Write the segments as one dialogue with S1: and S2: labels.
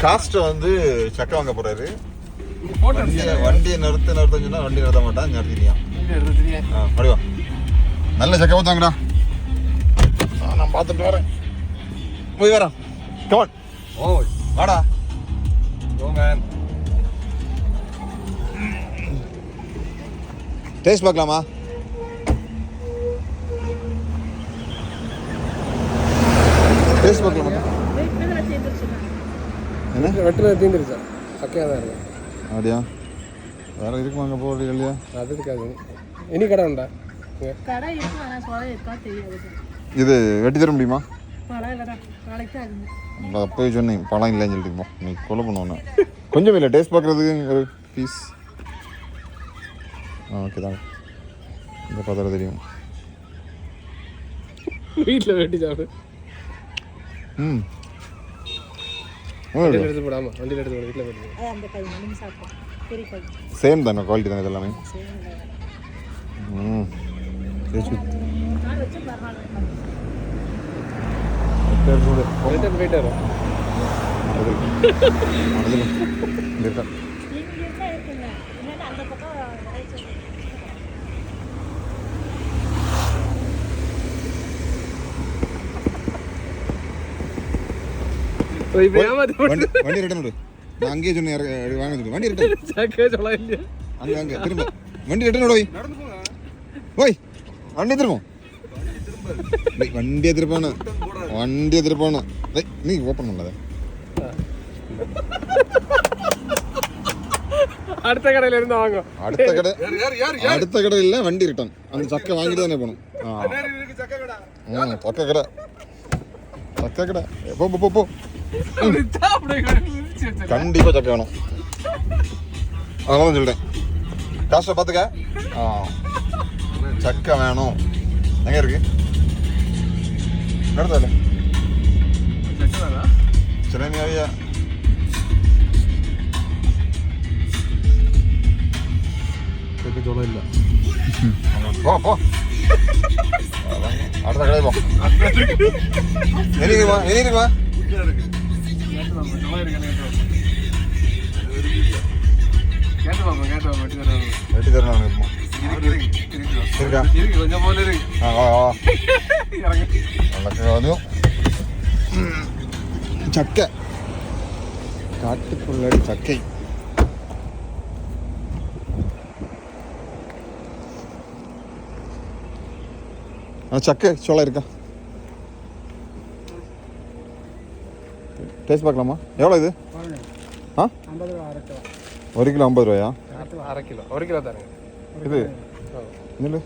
S1: Cost வந்து சக்கை வாங்க போறாரு. வண்டியை நிறுத்த சொன்னா வண்டி நிறுத்த மாட்டான். நிறுத்திட்டியா? படிவா நல்ல சக்கை தாங்கடா. நான் பார்த்துட்டு வரேன். போய் வரேன். கமான். ஓ வாடா. ஓ மேன். டேஸ்ட் பார்க்கலாமா? டேஸ்ட் பார்க்கலாமா? என்ன வெட்டுறது தீந்துருச்சா? சக்கையாக தான் இருக்கு. அப்படியா? வேற இருக்குமா அங்கே போகிறது இல்லையா? அது இருக்காது. இனி கடை உண்டா? கடை இருக்கு, ஆனால் சோலை இருக்கா தெரியாது. இது வெட்டி தர முடியுமா? பழம் இல்லைடா, நாளைக்கு தான் இருக்கு. அப்போயே சொன்னேன் பழம் இல்லைன்னு சொல்லிட்டு நீ கொலை பண்ணுவோன்னு. கொஞ்சம் இல்லை டேஸ்ட் பார்க்குறதுக்கு ஒரு பீஸ். ஓகே தான். இந்த பார்த்தா தெரியும். வீட்டில் வெட்டி சாப்பிடு. ம் எடுத்து போடாமல் வண்டியில் எடுத்து வீட்டில் போட்டு சேம் தானே குவாலிட்டி தானே இதெல்லாமே. ம் போயிட்டு வரும். வண்டி ரிட்டன் விடு. நான் அங்கேயே சொன்னேன் வாங்க சொல்லி வண்டி ரிட்டன். அங்கே அங்கே திரும்ப வண்டி ரிட்டன் விட. ஓய் வண்டி திரும்ப. வண்டியை திருப்பானு வண்டியை திருப்பானு. நீ ஓப்பன் பண்ணாத. அடுத்த கடையில இருந்து வாங்க. அடுத்த கடை இல்லை வண்டி ரிட்டன். அந்த சக்கை வாங்கிட்டு தானே போகணும். சக்கை கடை சக்கை கடை. போ போ. கண்டிப்பா சக்கை வேணும். அதனால சொல்றேன் காசை பார்த்துக்க. சக்கை வேணும். எங்க இருக்கு? நடத்தால சிலனியா சக்கை சொல்ல இல்லை. போ போ அடுத்த கடை போ. எனிக்குமா எனிக்குமா வெட்டி தரணும். இருக்கா கொஞ்சம் போல இருக்கு. சக்கை காட்டுக்குள்ளடி சக்கை. சக்கை சோளம் இருக்கா? டேஸ்ட் பார்க்கலாமா? எவ்வளோ இது? ஆ 1 கிலோ 50 ரூபாயா? அரை கிலோ 1 கிலோ தரேன். இது இல்லை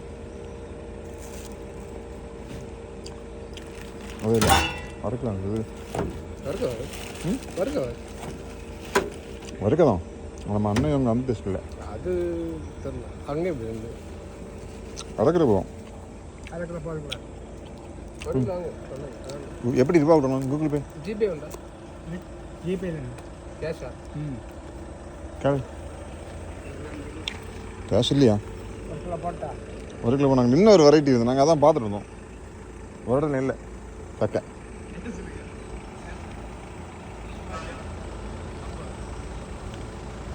S1: அது இல்லை அரை கிலோ. இது வறுக்கதான் நம்ம அண்ணன் அவங்க அந்த டேஸ்ட் இல்லை. அது அங்கே அரை கிலோ போகும். எப்படி ரூபா விடணும்? கூகுள் பே ஜிபே உண்டா? ஜிபே கேஷா? கேஷ் இல்லையா? 1 கிலோ நாங்கள் இன்னும் ஒரு வெரைட்டி இருந்தோம். நாங்கள் அதான் பார்த்துட்டு இருந்தோம். ஒரு இடத்துல இல்லை சக்கை.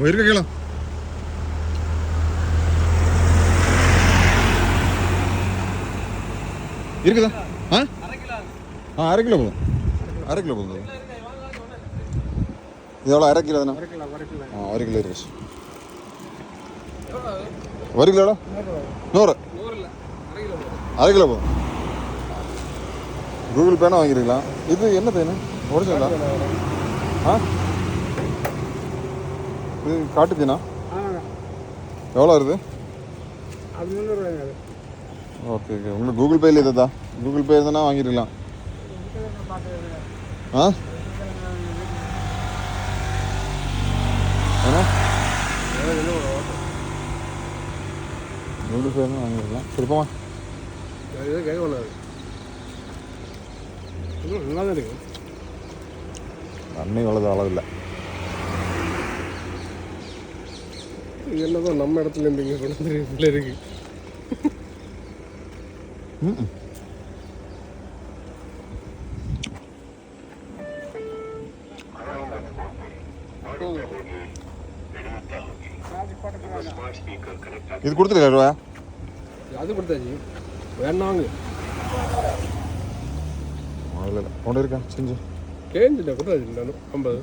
S1: இருக்க கேளம் இருக்குதா? அரை கிலோ போதும். அரை கிலோ போதும். இது எவ்வளோ? அரை கிலோ தானே? 1 கிலோ இருக்கு. 1 கிலோடா 100. அரை கிலோ போதும். கூகுள் பேனா வாங்கிருக்கலாம். இது என்ன தேனு? ஒரிஜினலா? இது காட்டு தேனா? எவ்வளோ வருது? Okay okay. உங்களுக்கு கூகுள் பேயில் இதுதா? கூகுள் பே இருந்தால் வாங்கிருக்கலாம். கூகுள் பே இருந்தால் வாங்கிருக்கலாம். சரி போமா. கேட்க கூடாது. நல்லா தான் இருக்கு. அன்னை வளர்ந்த அளவில்லை. என்னதான் நம்ம இடத்துல இருந்து இங்கே கொண்டு வந்து இருக்கு. இது கொடுத்துருக்கா ரூபா
S2: அது கொடுத்தாச்சு வேணாங்க
S1: இல்லை கொண்டு இருக்கேன் செஞ்சு
S2: கேஞ்சிட்டேன் கொடுத்தாச்சு 50